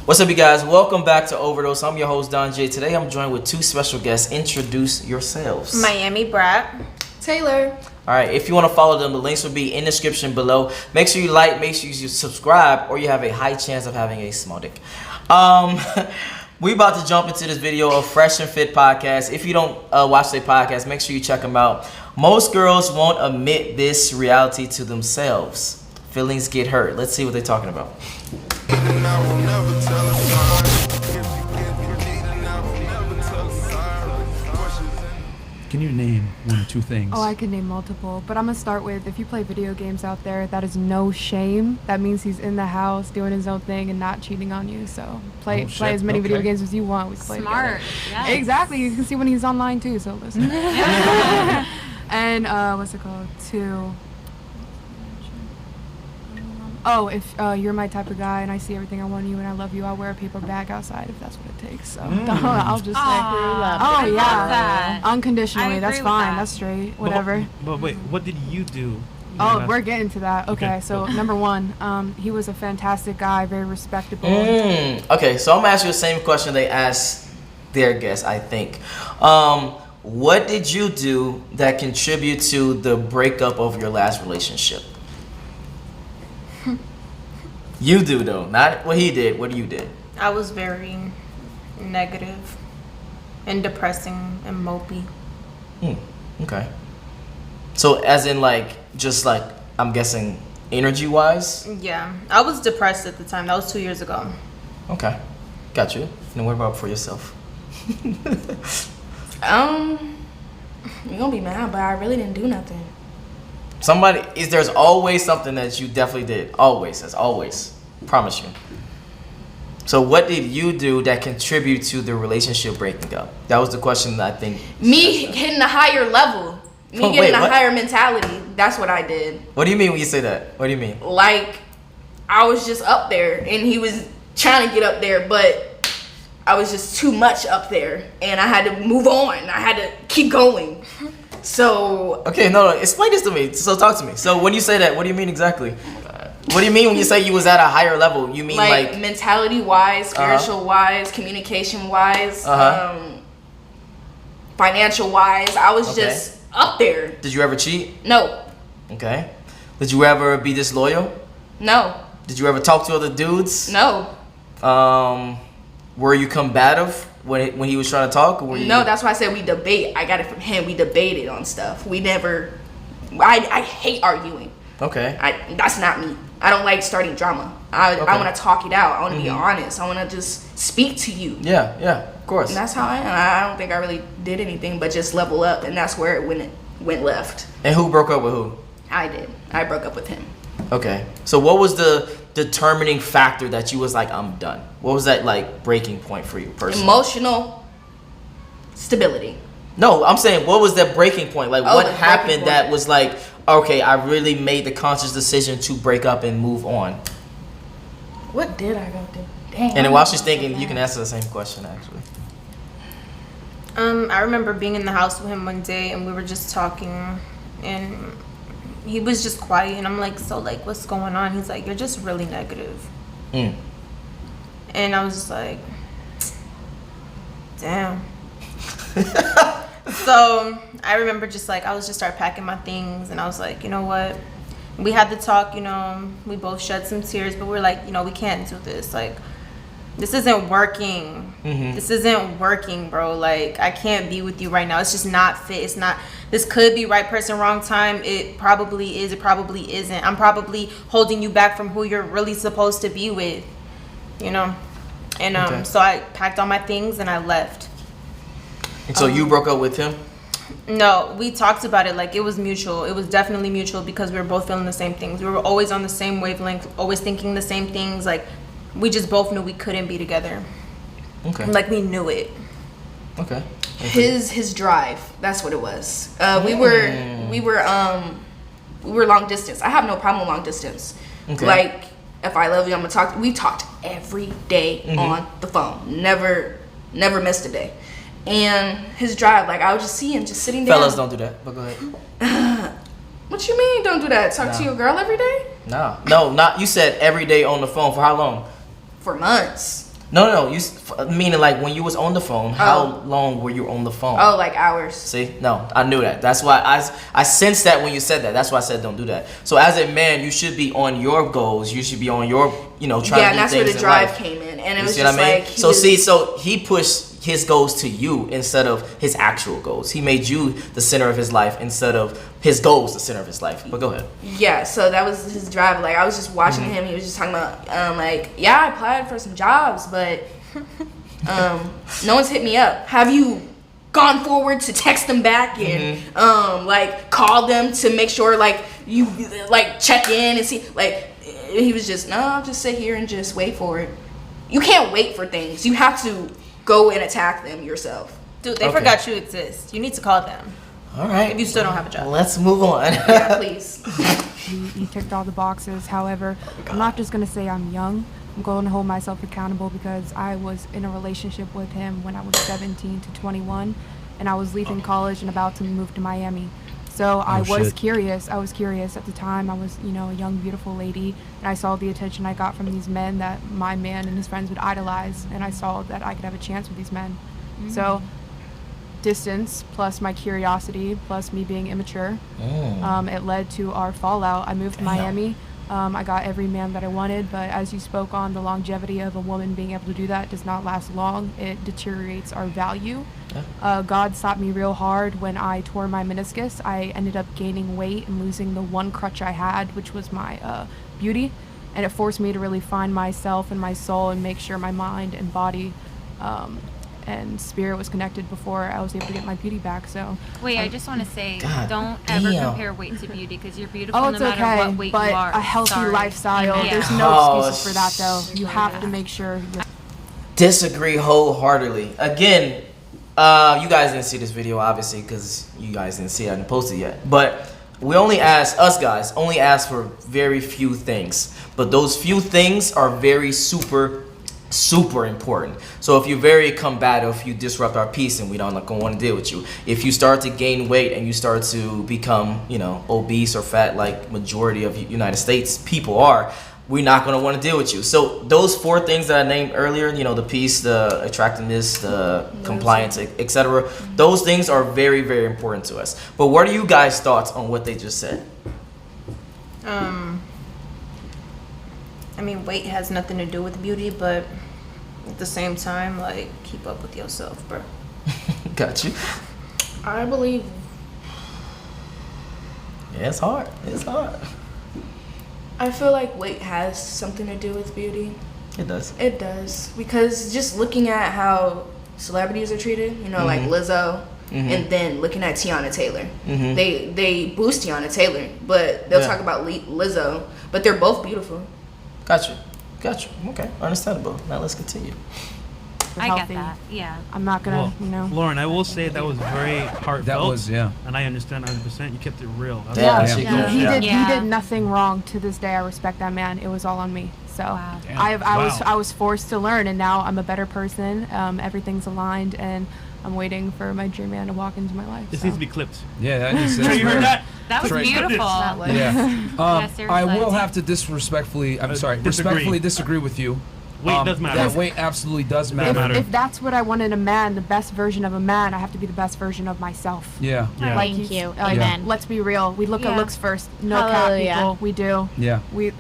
What's up, you guys? Welcome back to Overdose. I'm your host, DonJaye. Today I'm joined with two special guests. Introduce yourselves. Miami Brat. Taylor. All right, if you want to follow them, the links will be in the description below. Make sure you like, make sure you subscribe, or you have a high chance of having a small dick. We about to jump into this video of Fresh and Fit podcast. If you don't watch their podcast, make sure you check them out. Most girls won't admit this reality to themselves. Feelings get hurt. Let's see what they're talking about. Can you name one or two things? Oh, I could name multiple, but I'm gonna start with, if you play video games out there, that is no shame. That means he's in the house doing his own thing and not cheating on you. So play as many video games as you want. We can play Smart. Yes. Exactly. You can see when he's online too. So listen. And what's it called? Two. Oh, if you're my type of guy and I see everything I want in you and I love you, I'll wear a paper bag outside if that's what it takes. So I'll just say, I love that. Unconditionally. I That's agree with fine. that. That's straight. Whatever. But wait, what did you do? Oh, we're getting to that. Okay, so number one, he was a fantastic guy, very respectable. Okay, so I'm gonna ask you the same question they asked their guest, I think. What did you do that contribute to the breakup of your last relationship? You do though, not what he did. What you did? I was very negative and depressing and mopey. Okay. So as in just I'm guessing energy wise? Yeah, I was depressed at the time. That was 2 years ago. Okay. Got you. And what about for yourself? You're gonna be mad, but I really didn't do nothing. There's always something that you definitely did. Always, as always. Promise you. So what did you do that contribute to the relationship breaking up? That was the question that I think. Me hitting a higher level. Getting a higher mentality. That's what I did. What do you mean when you say that? What do you mean? Like, I was just up there and he was trying to get up there, but I was just too much up there and I had to move on. I had to keep going. So. Okay, no, explain this to me. So talk to me. So when you say that, what do you mean exactly? What do you mean when you say you was at a higher level? You mean like mentality wise, spiritual wise, communication wise, financial wise. I was just up there. Did you ever cheat? No. Okay. Did you ever be disloyal? No. Did you ever talk to other dudes? No. Were you combative when he was trying to talk? Or were you... No, that's why I said we debate. I got it from him. We debated on stuff. We never. I hate arguing. Okay. That's not me. I don't like starting drama. I want to talk it out. I want to be honest. I want to just speak to you. Yeah, of course. And that's how I am. I don't think I really did anything but just level up, and that's where it went left. And who broke up with who? I did. I broke up with him. Okay. So what was the determining factor that you was like, I'm done? What was that breaking point for you personally? Emotional stability. No, I'm saying what was that breaking point? What happened that was okay, I really made the conscious decision to break up and move on. What did I go through? Damn. And then while she's thinking, you can answer the same question actually. I remember being in the house with him one day and we were just talking and he was just quiet and I'm like, so what's going on? He's like, you're just really negative. And I was just like, damn. So I remember just I was just start packing my things and I was like, you know what? We had the talk, we both shed some tears, but we're like, we can't do this. This isn't working. This isn't working, bro. I can't be with you right now. It's just not fit. It's not, this could be right person, wrong time. It probably is. It probably isn't. I'm probably holding you back from who you're really supposed to be with, And so I packed all my things and I left. And so you broke up with him? No, we talked about it. It was mutual. It was definitely mutual because we were both feeling the same things. We were always on the same wavelength, always thinking the same things. We just both knew we couldn't be together. Okay. We knew it. Okay. His drive. That's what it was. We were long distance. I have no problem with long distance. Okay. If I love you, I'm gonna talk. We talked every day on the phone. Never missed a day. And his drive, I would just see him just sitting down. Fellas don't do that, but go ahead. What you mean don't do that? Talk to your girl every day? No, not you said every day on the phone. For how long? For months. No. Meaning like when you was on the phone, how long were you on the phone? Oh, like hours. See, no, I knew that. That's why I sensed that when you said that. That's why I said don't do that. So as a man, you should be on your goals. You should be on your, trying to do things in life. Yeah, and that's where the drive came in, and it was just like. So he pushed his goals to you instead of his actual goals. He made you the center of his life instead of his goals the center of his life. But go ahead. Yeah, so that was his drive. Like I was just watching him. He was just talking about I applied for some jobs, but no one's hit me up. Have you gone forward to text them back and call them to make sure you check in and see he was just I'll just sit here and just wait for it. You can't wait for things. You have to go and attack them yourself. Dude, they forgot you exist. You need to call them. All right. If you still don't have a job. Let's move on. Yeah, please. He ticked all the boxes. However, I'm not just going to say I'm young. I'm going to hold myself accountable because I was in a relationship with him when I was 17 to 21, and I was leaving college and about to move to Miami. So I was curious. I was curious at the time. I was, a young, beautiful lady, and I saw the attention I got from these men that my man and his friends would idolize, and I saw that I could have a chance with these men. So distance plus my curiosity plus me being immature, it led to our fallout. I moved to Miami. I got every man that I wanted, but as you spoke on, the longevity of a woman being able to do that does not last long. It deteriorates our value. God stopped me real hard when I tore my meniscus. I ended up gaining weight and losing the one crutch I had, which was my beauty, and it forced me to really find myself and my soul and make sure my mind and body and spirit was connected before I was able to get my beauty back. So wait, I just want to say, God don't damn. ever compare weight to beauty because you're beautiful Oh, no it's matter okay, what weight but you are. a healthy Sorry. lifestyle, Yeah. there's no Oh, excuses for that though. You have to make sure you're Disagree wholeheartedly. Again, you guys didn't see this video obviously because you guys didn't see it. I didn't post it yet. But us guys only ask for very few things. But those few things are very super important. So if you're very combative, if you disrupt our peace and we don't want to deal with you. If you start to gain weight and you start to become, obese or fat like majority of United States people are, we're not going to want to deal with you. So those 4 things that I named earlier, the peace, the attractiveness, the compliance, etc. Those things are very, very important to us. But what are you guys' thoughts on what they just said? Weight has nothing to do with beauty, but at the same time, keep up with yourself, bro. Got you. I believe. Yeah, it's hard. I feel like weight has something to do with beauty. It does. It does, because just looking at how celebrities are treated, like Lizzo, and then looking at Tiana Taylor, they boost Tiana Taylor, but they'll talk about Lizzo, but they're both beautiful. Got you. Okay, understandable. Now let's continue. I healthy. get that. Yeah. I'm not gonna, Lauren, I will say that was very heartfelt. That was, yeah. And I understand 100%. You kept it real. Yeah. He did nothing wrong. To this day, I respect that man. It was all on me. So Wow. I was forced to learn, and now I'm a better person. Everything's aligned, and I'm waiting for my dream man to walk into my life. This so. needs to be clipped. Yeah, that is. Trey, you heard that? That was Trey. beautiful. Yeah. I seriously. will have to respectfully disagree with you. Weight does matter. Yeah, weight absolutely does matter. If that's what I want in a man, the best version of a man, I have to be the best version of myself. Yeah. Yeah. Thank you. Like, Amen. let's be real. We look at Yeah. looks first. No Hallelujah. cap, people. We do. Yeah. We.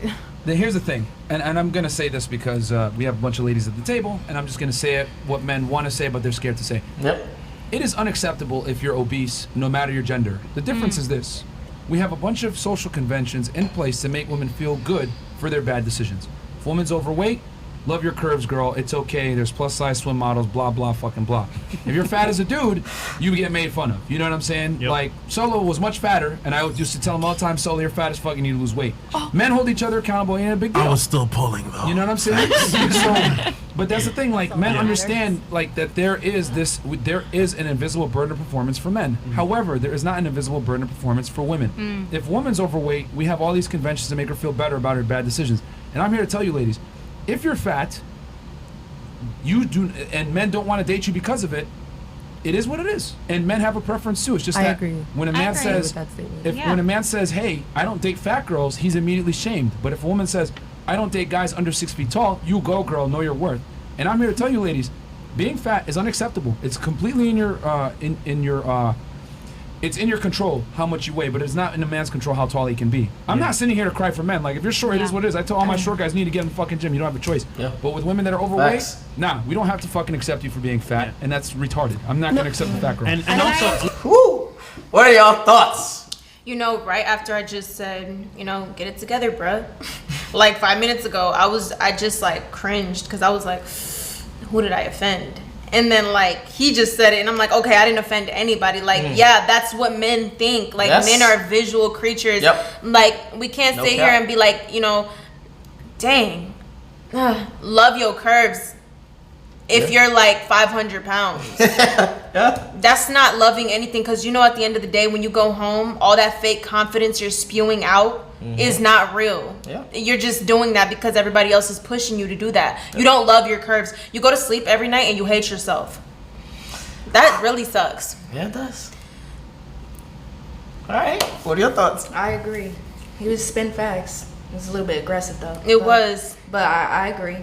Here's the thing, and I'm going to say this because we have a bunch of ladies at the table, and I'm just going to say it, what men want to say, but they're scared to say. Yep. It is unacceptable if you're obese, no matter your gender. The difference is this. We have a bunch of social conventions in place to make women feel good for their bad decisions. If a woman's overweight, love your curves, girl. It's okay. There's plus size swim models, blah, blah, fucking blah. If you're fat as a dude, you get made fun of. You know what I'm saying? Yep. Like, Solo was much fatter, and I used to tell him all the time, Solo, you're fat as fuck, you need to lose weight. Men hold each other accountable, ain't a big deal. I was still pulling though. You know what I'm saying? But that's the thing, like, men understand, like, that there is an invisible burden of performance for men. However, there is not an invisible burden of performance for women. If a woman's overweight, we have all these conventions to make her feel better about her bad decisions. And I'm here to tell you, ladies, if you're fat, and men don't want to date you because of it, it is what it is. And men have a preference too. It's just I that agree. when a I man agree says, with that statement. when a man says, hey, I don't date fat girls, he's immediately shamed. But if a woman says, I don't date guys under 6 feet tall, you go, girl, know your worth. And I'm here to tell you, ladies, being fat is unacceptable. It's completely in your it's in your control how much you weigh, but it's not in a man's control how tall he can be. I'm not sitting here to cry for men. Like, if you're short, it is what it is. I tell all my short guys, need to get in the fucking gym. You don't have a choice. Yeah. But with women that are overweight, Facts. nah, we don't have to fucking accept you for being fat, and that's retarded. I'm not gonna accept the fat girl. And also, Woo! What are y'all thoughts? You know, right after I just said, you know, get it together, bruh. Like 5 minutes ago, I just like cringed because I was like, who did I offend? And then like he just said it, and I'm like, okay, I didn't offend anybody. Like, yeah, that's what men think. Like, Yes. men are visual creatures. Yep. Like, we can't No sit cap. here and be like, you know, dang, love your curves. If you're like 500 pounds, Yeah. that's not loving anything. Because you know, at the end of the day, when you go home, all that fake confidence you're spewing out is not real. Yeah. You're just doing that because everybody else is pushing you to do that. You don't love your curves. You go to sleep every night and you hate yourself. That really sucks. Yeah, it does. All right. What are your thoughts? I agree. He was spin facts. It was a little bit aggressive though. It was. But I agree.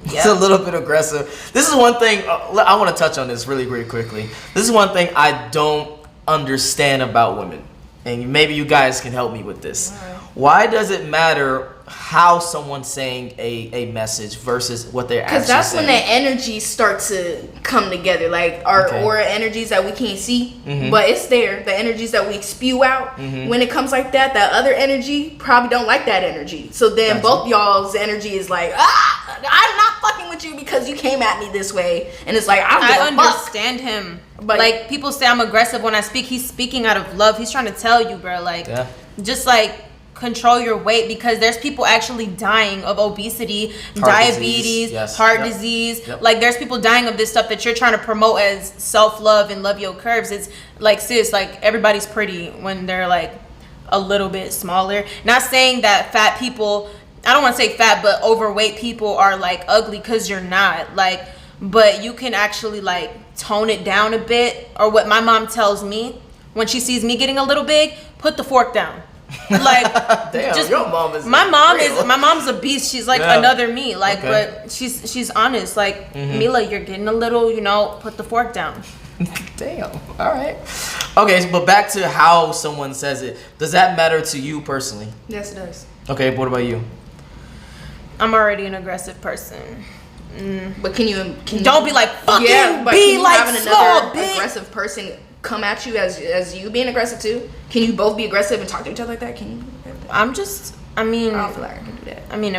It's a little bit aggressive. This is one thing, I want to touch on this really, really quickly. This is one thing I don't understand about women. And maybe you guys can help me with this. Why does it matter how someone's saying a message versus what they're actually Because that's saying? when the energies start to come together. Like our Okay. aura energies that we can't see, but it's there. The energies that we spew out. When it comes like that, that other energy probably don't like that energy. So then Gotcha. both y'all's energy is like, I'm not fucking with you because you came at me this way. And it's like, I don't I give a fuck. understand him. But- like, people say I'm aggressive when I speak. He's speaking out of love. He's trying to tell you, bro. Like, Yeah. just like control your weight, because there's people actually dying of obesity, Heart diabetes, disease, yes. heart Yep. disease. Yep. Like, there's people dying of this stuff that you're trying to promote as self-love and love your curves. It's like, sis, like, everybody's pretty when they're like a little bit smaller. Not saying that fat people, I don't want to say fat, but overweight people are like ugly, because you're not. Like, but you can actually like tone it down a bit. Or what my mom tells me when she sees me getting a little big, put the fork down. Like, Damn, just your mom is my mom real. is my mom's a beast. She's like Yeah. another me. Like, Okay. but she's honest. Like, Mila, you're getting a little, you know, put the fork down. Damn. All right. Okay, but back to how someone says it. Does that matter to you personally? Yes, it does. Okay, what about you? I'm already an aggressive person. But can you Don't be like, fucking but be can you like have small, another bitch. aggressive person come at you as you being aggressive too? Can you both be aggressive and talk to each other like that? Can you? I'm just, I mean, I don't feel like I can do that. I mean,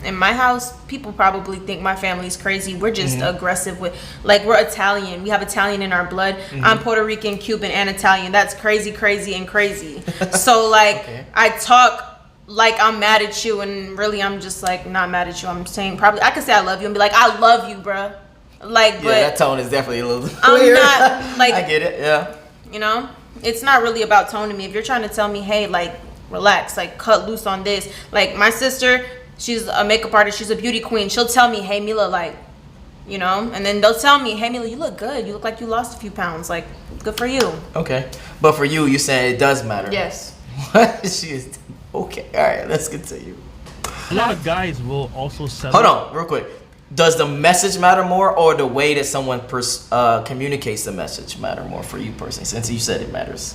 in my house, people probably think my family's crazy. We're just aggressive with, like, we're Italian. We have Italian in our blood. I'm Puerto Rican, Cuban, and Italian. That's crazy, crazy, and crazy. So, like, Okay. I talk like I'm mad at you, and really I'm just, like, not mad at you. I'm saying probably, I could say I love you and be like, I love you, bruh. Like, but Yeah, that tone is definitely a little I'm weird. not, like- I get it, yeah. you know, it's not really about tone to me. If you're trying to tell me, hey, like, relax, like, cut loose on this. Like, my sister, she's a makeup artist, she's a beauty queen. She'll tell me, hey, Mila, like, you know, and then they'll tell me, hey, Mila, you look good. You look like you lost a few pounds. Like, good for you. Okay. But for you saying it does matter. Yes. What? She is. Okay, all right, let's continue. a lot of guys will also settle. Hold on, real quick. Does the message matter more, or the way that someone communicates the message matter more for you personally, since you said it matters?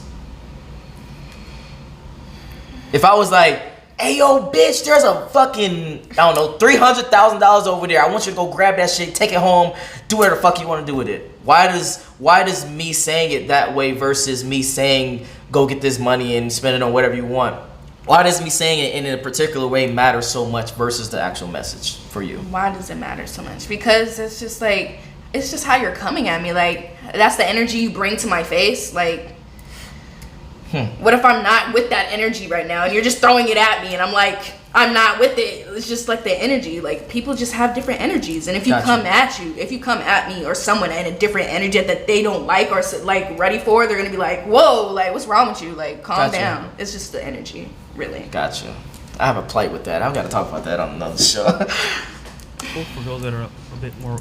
If I was like, hey, yo, bitch, there's a fucking, I don't know, $300,000 over there. I want you to go grab that shit, take it home, do whatever the fuck you want to do with it. Why does me saying it that way versus me saying, go get this money and spend it on whatever you want? Why does me saying it in a particular way matter so much versus the actual message for you? Why does it matter so much? Because it's just like, it's just how you're coming at me. Like, that's the energy you bring to my face. Like, what if I'm not with that energy right now and you're just throwing it at me and I'm like, I'm not with it. It's just like the energy. Like, people just have different energies. And if you Gotcha. if you come at me or someone in a different energy that they don't like or like ready for, they're going to be like, whoa, like, what's wrong with you? Like, calm Gotcha. down. It's just the energy, really. Gotcha. I have a plight with that. I've got to talk about that on another show. For girls that are a bit more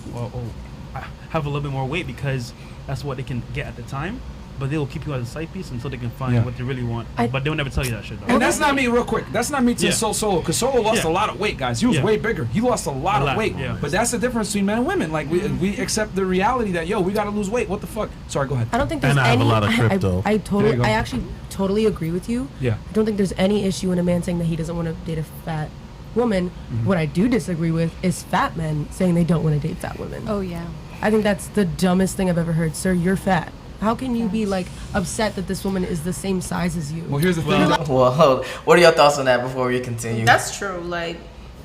have a little bit more weight, because that's what they can get at the time. but they will keep you as a side piece until they can find Yeah. what they really want. I- But they will never tell you that shit, though. And that's not me, real quick. That's not me to Yeah. Solo, because Solo lost a lot of weight, guys. He was Yeah. way bigger. He lost a lot of weight. yeah. But that's the difference between men and women. Like, we accept the reality that, yo, we got to lose weight. What the fuck? Sorry, go ahead. I don't think there's And I have any. a lot of crypto. I There you go. I actually totally agree with you. Yeah. I don't think there's any issue in a man saying that he doesn't want to date a fat woman. What I do disagree with is fat men saying they don't want to date fat women. Oh yeah. I think that's the dumbest thing I've ever heard. Sir, you're fat. How can you be like upset that this woman is the same size as you? Well, here's the thing. Well, what are your thoughts on that before we continue? That's true. Like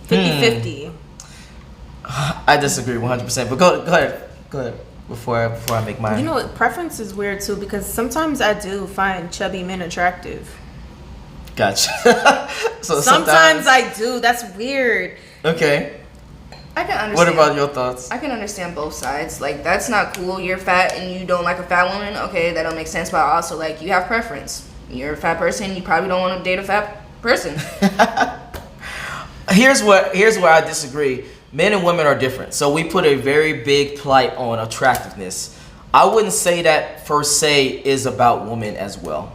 50-50. I disagree 100%. But go ahead. Before I make mine. You know what? Preference is weird too because sometimes I do find chubby men attractive. Gotcha. So Sometimes I do. That's weird. Okay. I can understand. What about your thoughts? I can understand both sides. Like, that's not cool. You're fat and you don't like a fat woman. Okay, that don't make sense. But also, like, you have preference. You're a fat person. You probably don't want to date a fat person. Here's where I disagree. Men and women are different. So we put a very big plight on attractiveness. I wouldn't say that per se is about women as well.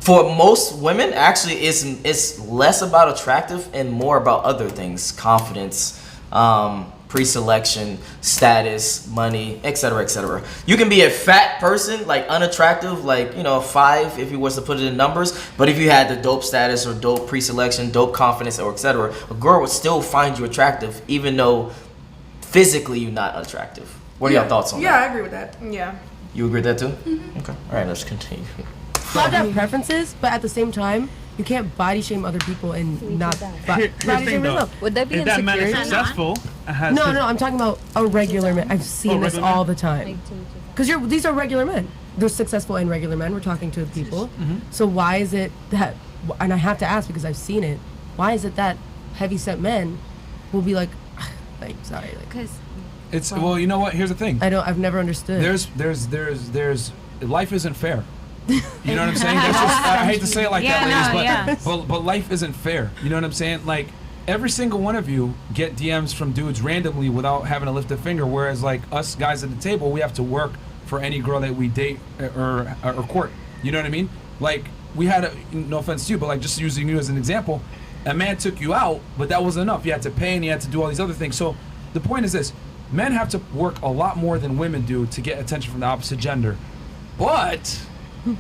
For most women, actually, it's less about attractive and more about other things: confidence, pre-selection, status, money, etc., etc. You can be a fat person, like unattractive, like, you know, 5 if you was to put it in numbers. But if you had the dope status or dope pre-selection, dope confidence, or etc., a girl would still find you attractive, even though physically you're not attractive. What are your thoughts on Yeah, that? I agree with that. Yeah. You agree with that too? Okay. All right, let's continue. You have to have preferences, but at the same time, you can't body shame other people and not body Here's the thing, shame though. yourself. Would that be If that man is insecurity? successful and has No, his- no, I'm talking about a regular man. I've seen this regular all man? the time. Because these are regular men. They're successful and regular men. We're talking to people. So why is it that, and I have to ask because I've seen it, why is it that heavyset men will be like sorry, like, Because It's, well, you know what? Here's the thing. I've never understood. There's life isn't fair. You know what I'm saying? That's just, I hate to say it like Yeah, that, no, ladies, but life isn't fair. You know what I'm saying? Like, every single one of you get DMs from dudes randomly without having to lift a finger, whereas like us guys at the table, we have to work for any girl that we date or court. You know what I mean? Like, we had no offense to you, but like just using you as an example, a man took you out, but that wasn't enough. You had to pay and you had to do all these other things. So the point is this: men have to work a lot more than women do to get attention from the opposite gender. But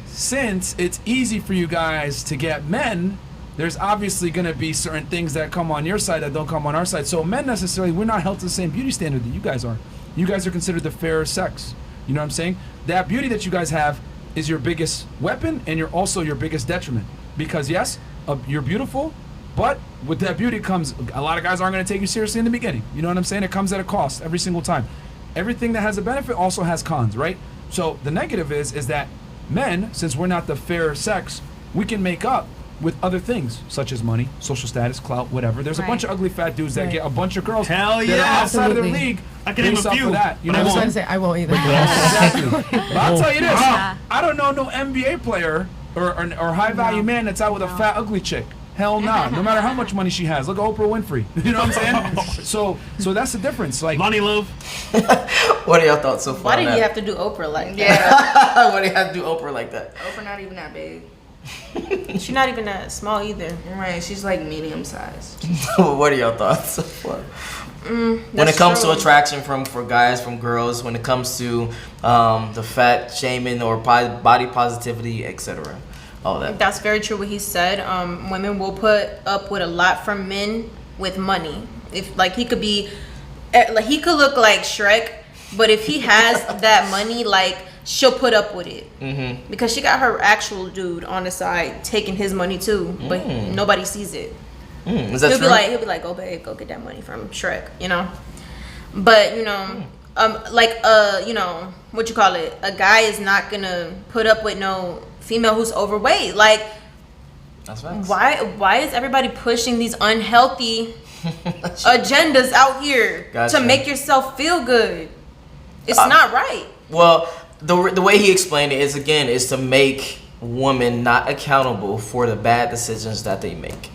since it's easy for you guys to get men, there's obviously going to be certain things that come on your side that don't come on our side. So men necessarily, we're not held to the same beauty standard that you guys are. You guys are considered the fairer sex. You know what I'm saying? That beauty that you guys have is your biggest weapon and you're also your biggest detriment. Because yes, you're beautiful, but with that beauty comes, a lot of guys aren't going to take you seriously in the beginning. You know what I'm saying? It comes at a cost every single time. Everything that has a benefit also has cons, right? So the negative is that men, since we're not the fairer sex, we can make up with other things such as money, social status, clout, whatever. There's a bunch of ugly fat dudes that get a bunch of girls Hell that yeah. are outside of their Absolutely. league. I can name based a off few, of that. You but know I was what going I'm to saying? say I won't either. Exactly. But I'll tell you this: I don't know no NBA player or high value man that's out with a fat ugly chick. Hell nah. No matter how much money she has. Look at Oprah Winfrey. You know what I'm saying? So that's the difference. Like, Lonnie Love. What are your thoughts so far? Why on did that? you have to do Oprah like that? Yeah. Why do you have to do Oprah like that? Oprah not even that big. She's not even that small either. Right, she's like medium sized. What are your thoughts so far? When it That's comes true. to attraction for guys, from girls, when it comes to the fat shaming or body positivity, etc. All that. That's very true what he said. Women will put up with a lot from men with money. If like he could be, like he could look like Shrek, but if he has that money, like she'll put up with it because she got her actual dude on the side taking his money too, but nobody sees it. Is that He'll true? be like, go babe, go get that money from Shrek, you know. But you know, you know, what you call it? A guy is not gonna put up with no female who's overweight. Like, That's facts. why is everybody pushing these unhealthy agendas out here Gotcha. to make yourself feel good? It's not right. Well, the way he explained it is to make women not accountable for the bad decisions that they make.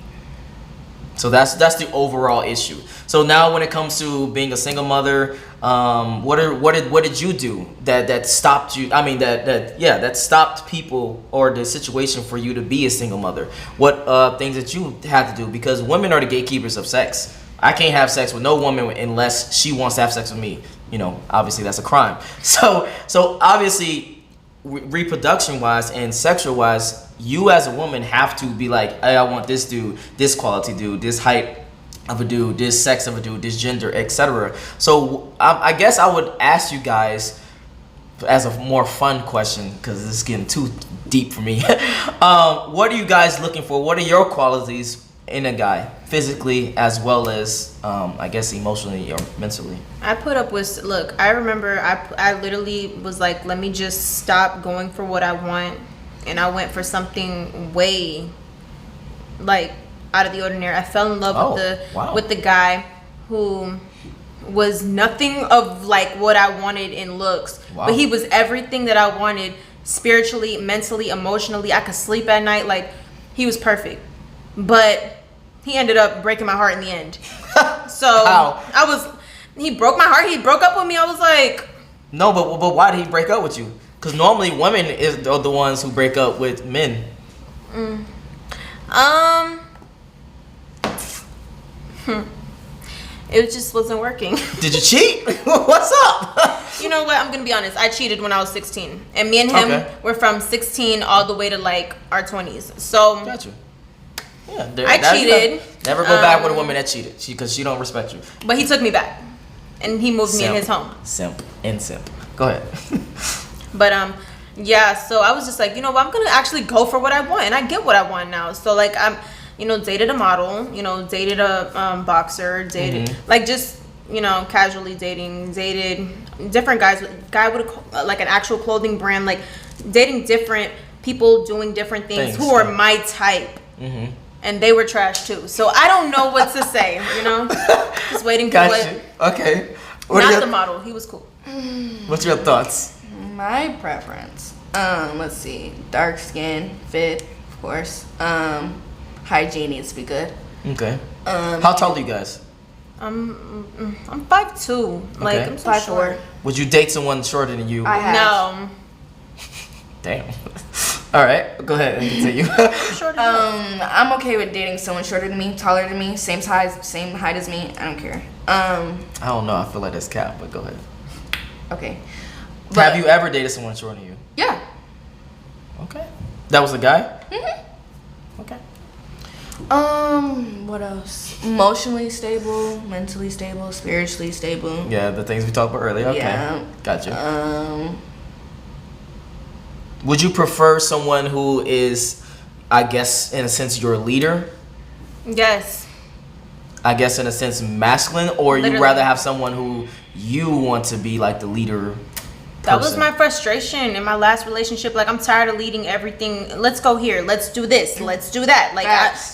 So that's the overall issue. So now when it comes to being a single mother, what did you do that stopped you? I mean that stopped people or the situation for you to be a single mother. What things that you had to do, because women are the gatekeepers of sex. I can't have sex with no woman unless she wants to have sex with me. You know, obviously that's a crime. So obviously reproduction wise and sexual wise, you as a woman have to be like, hey, I want this dude, this quality dude, this height of a dude, this sex of a dude, this gender, etc. So I guess I would ask you guys as a more fun question, because this is getting too deep for me. What are you guys looking for? What are your qualities in a guy, physically as well as I guess emotionally or mentally? I put up with, look, I remember I literally was like, let me just stop going for what I want, and I went for something way like out of the ordinary. I fell in love with the guy who was nothing of like what I wanted in looks, but he was everything that I wanted spiritually, mentally, emotionally. I could sleep at night. Like, he was perfect, but he ended up breaking my heart in the end. So he broke my heart. He broke up with me. I was like, no, but why did he break up with you? Because normally women are the ones who break up with men. It just wasn't working. Did you cheat? What's up? You know what? I'm gonna be honest. I cheated when I was 16, and me and him were from 16 all the way to like our 20s. So Got you. Yeah, I cheated. Never go back with a woman that cheated, because she don't respect you. But he took me back, and he moved me in his home. Simp. Go ahead. But yeah. So I was just like, you know what? I'm gonna actually go for what I want, and I get what I want now. So like I'm, dated a model, dated a boxer, dated like just casually dated different guys. Guy with like an actual clothing brand, like dating different people doing different things who are my type. And they were trash too. So I don't know what to say, Just waiting for what. Okay. Not the model. He was cool. What's your thoughts? My preference. Let's see. Dark skin, fit, of course. Hygiene needs to be good. Okay. How tall are you guys? I'm 5'2". Like I'm so 5'4". short. Would you date someone shorter than you? I have. No. Damn. All right, go ahead and continue. I'm okay with dating someone shorter than me, taller than me, same size, same height as me. I don't care. I don't know. I feel like that's cap, but go ahead. Okay. Have you ever dated someone shorter than you? Yeah. Okay. That was a guy? Okay. What else? Emotionally stable, mentally stable, spiritually stable. Yeah, the things we talked about earlier. Okay. Yeah. Gotcha. Would you prefer someone who is, I guess, in a sense, your leader? Yes. I guess, in a sense, masculine, or Literally. you rather have someone who you want to be like the leader? That was my frustration in my last relationship. Like, I'm tired of leading everything. Let's go here. Let's do this. Let's do that. Like,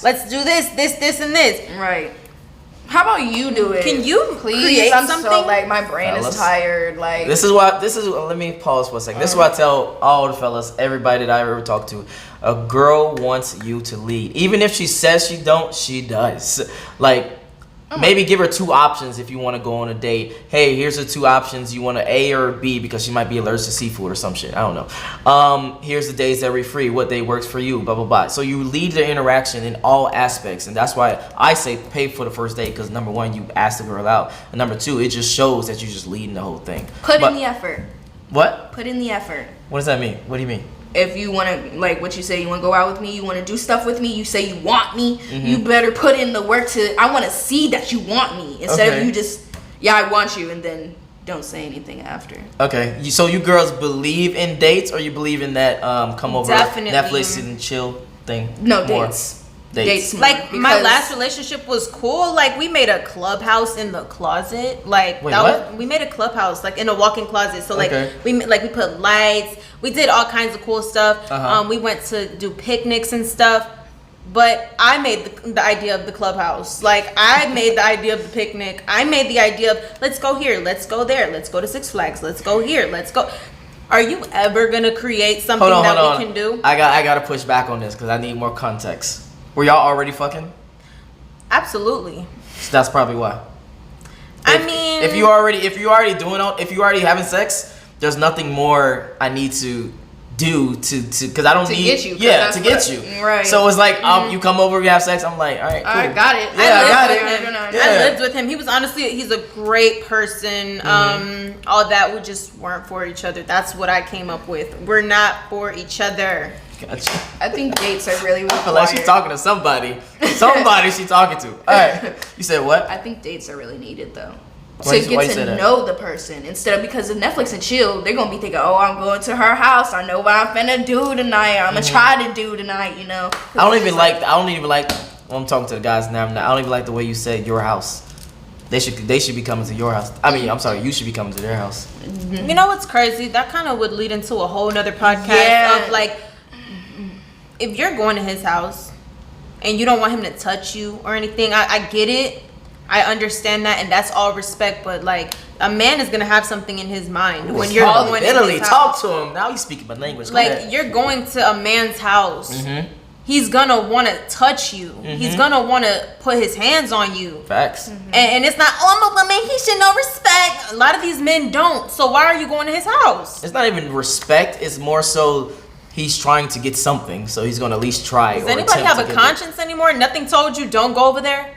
let's do this, and this. Right. How about you do it? Can you please? create I'm something? so like my brain Fellas. is tired. Like This is let me pause for a second. This is what I tell all the fellas, everybody that I ever talk to. A girl wants you to lead. Even if she says she don't, she does. Like, maybe give her two options if you want to go on a date. Hey, here's the two options. You want an A or a B, because she might be allergic to seafood or some shit. I don't know. Here's the days that we're free. What day works for you? Blah, blah, blah. So you lead the interaction in all aspects. And that's why I say pay for the first date, because number one, you ask the girl out. And number two, it just shows that you're just leading the whole thing. Put in the effort. What? Put in the effort. What does that mean? What do you mean? If you want to, like what you say, you want to go out with me, you want to do stuff with me, you say you want me, you better put in the work I want to see that you want me, instead of you just, yeah, I want you, and then don't say anything after. Okay, so you girls believe in dates, or you believe in that come over Definitely. Netflix and chill thing? No, More? dates. Dates. more, Like, my because- last relationship was cool. Like, we made a clubhouse in the closet. Like, Wait, what? we made a clubhouse, like, in a walk-in closet. So, like, Okay. we put lights. We did all kinds of cool stuff. Uh-huh. We went to do picnics and stuff. But I made the idea of the clubhouse. Like, I made the idea of the picnic. I made the idea of, let's go here, let's go there, let's go to Six Flags, let's go here, let's go. Are you ever gonna create something Hold that on. we can do? I got to push back on this because I need more context. Were y'all already fucking? Absolutely. So that's probably why. I mean, if you already having sex, there's nothing more I need to do to because I don't To need get you, 'cause yeah that's to get what- you right. So it's like you come over, we have sex. I'm like, all right, cool. I got it. Yeah, I got it. I lived with him. He was honestly, he's a great person. All that, we just weren't for each other. That's what I came up with. We're not for each other. Gotcha. I think dates are really I required. feel like she's talking to somebody. Somebody she's talking to. All right. You said what? I think dates are really needed though. Why To you get say to that? know the person instead of because of Netflix and chill, they're gonna be thinking, oh, I'm going to her house. I know what I'm finna do tonight. Or I'm gonna try to do tonight. You know. I don't even like when I'm talking to the guys now. I don't even like the way you said your house. They should be coming to your house. I mean, I'm sorry, you should be coming to their house. You know what's crazy? That kind of would lead into a whole nother podcast Yeah. of like, if you're going to his house and you don't want him to touch you or anything, I get it. I understand that, and that's all respect. But like, a man is gonna have something in his mind when you're going to Italy, his talk house. to him. Now you speaking my language. Go Like, ahead. you're going to a man's house. Mm-hmm. He's gonna want to touch you. He's gonna want to put his hands on you. Facts. And it's not, oh, I'm a woman, he should know respect. A lot of these men don't. So why are you going to his house? It's not even respect. It's more so he's trying to get something, so he's gonna at least try. Does or anybody attempt have to a get conscience anymore? Nothing told you don't go over there?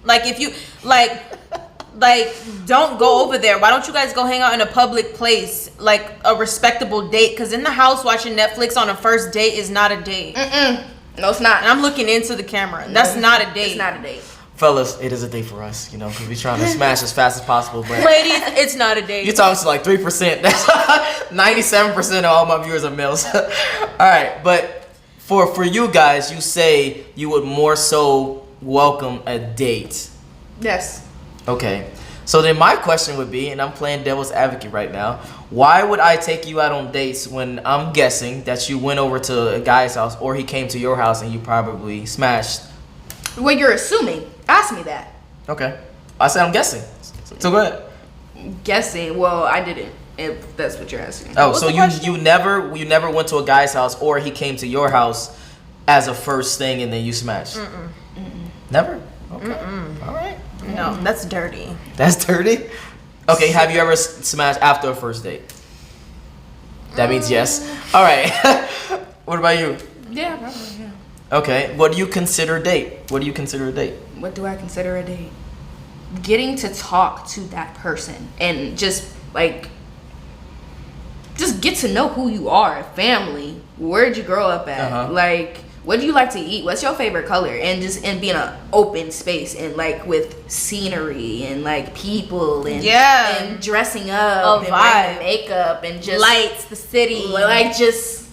Like, if you, like, don't go over there. Why don't you guys go hang out in a public place, like a respectable date? Because in the house watching Netflix on a first date is not a date. No, it's not. And I'm looking into the camera. That's not a date. It's not a date. Fellas, it is a day for us, because we're trying to smash as fast as possible. But Ladies, it's not a date. you talking to like 3%. That's 97% of all my viewers are males. All right, but for you guys, you say you would more so welcome a date. Yes. Okay. So then my question would be, and I'm playing devil's advocate right now, why would I take you out on dates when I'm guessing that you went over to a guy's house or he came to your house and you probably smashed? Well, you're assuming. Ask me that. Okay. I said I'm guessing. So go ahead. Guessing. Well, I didn't. If that's what you're asking. Oh, What's so the question? you never went to a guy's house or he came to your house as a first thing and then you smashed? Never? Okay. All right. No, that's dirty. That's dirty? Okay, have you ever smashed after a first date? That means yes. All right. What about you? Yeah, probably. Yeah. Okay. What do you consider a date? What do you consider a date? What do I consider a date? Getting to talk to that person and just get to know who you are, family. Where'd you grow up at? Uh-huh. Like, what do you like to eat? What's your favorite color? And be in an open space and like with scenery and like people and and dressing up A and vibe. wearing makeup and just Lights, the city. like just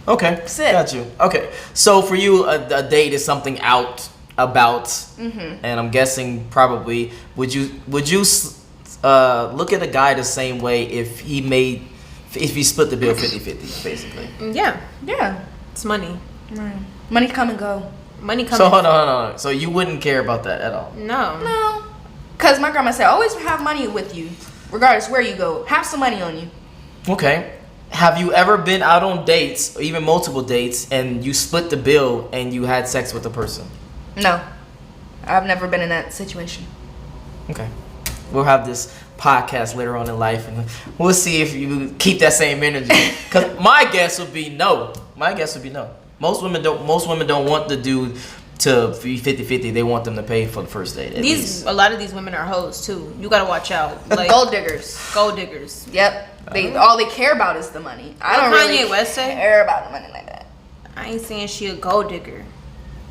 Okay. Sit. Got you. Okay. So for you, a date is something out about, and I'm guessing probably would you look at a guy the same way if he split the bill 50-50 basically? Yeah, yeah. it's money. Right. Money come and go. Money comes. So hold on. So you wouldn't care about that at all? No. No, cause my grandma said always have money with you, regardless where you go. Have some money on you. Okay. Have you ever been out on dates, or even multiple dates, and you split the bill and you had sex with the person? No, I've never been in that situation. Okay. We'll have this podcast later on in life, and we'll see if you keep that same energy. Because my guess would be no. Most women don't want the dude to be 50-50. They want them to pay for the first date. at least. A lot of these women are hoes too. You gotta watch out. Like Gold diggers. gold diggers. Yep. All they care about is the money. I don't What really Kanye West say? care about the money like that. I ain't saying she a gold digger.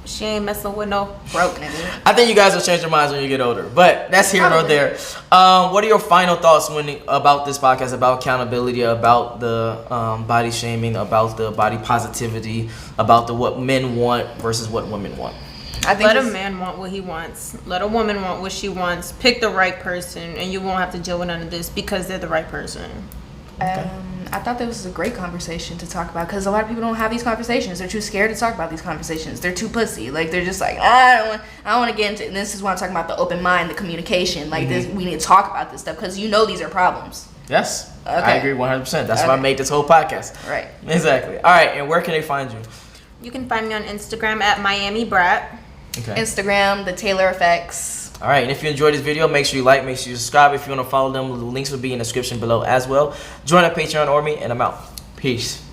She ain't messing with no Broke nigga. I think you guys will change your minds when you get older, but that's here nor there. What are your final thoughts about this podcast, about accountability, about the body shaming, about the body positivity, about what men want versus what women want? I think Let a it's- man want what he wants. Let a woman want what she wants. Pick the right person, and you won't have to deal with none of this because they're the right person. I thought that was a great conversation to talk about because a lot of people don't have these conversations. They're too scared to talk about these conversations. They're too pussy. Like they're just like I don't want to get into. And this is why I'm talking about the open mind, the communication. Like this, we need to talk about this stuff because these are problems. Yes, Okay. I agree 100%. That's why I Okay. made this whole podcast. Right. Exactly. All right, and where can they find you? You can find me on Instagram at Miami Brat. Okay. Instagram, the Taylor Effects. All right, and if you enjoyed this video, make sure you like, make sure you subscribe. If you want to follow them, the links will be in the description below as well. Join our Patreon Army, and I'm out. Peace.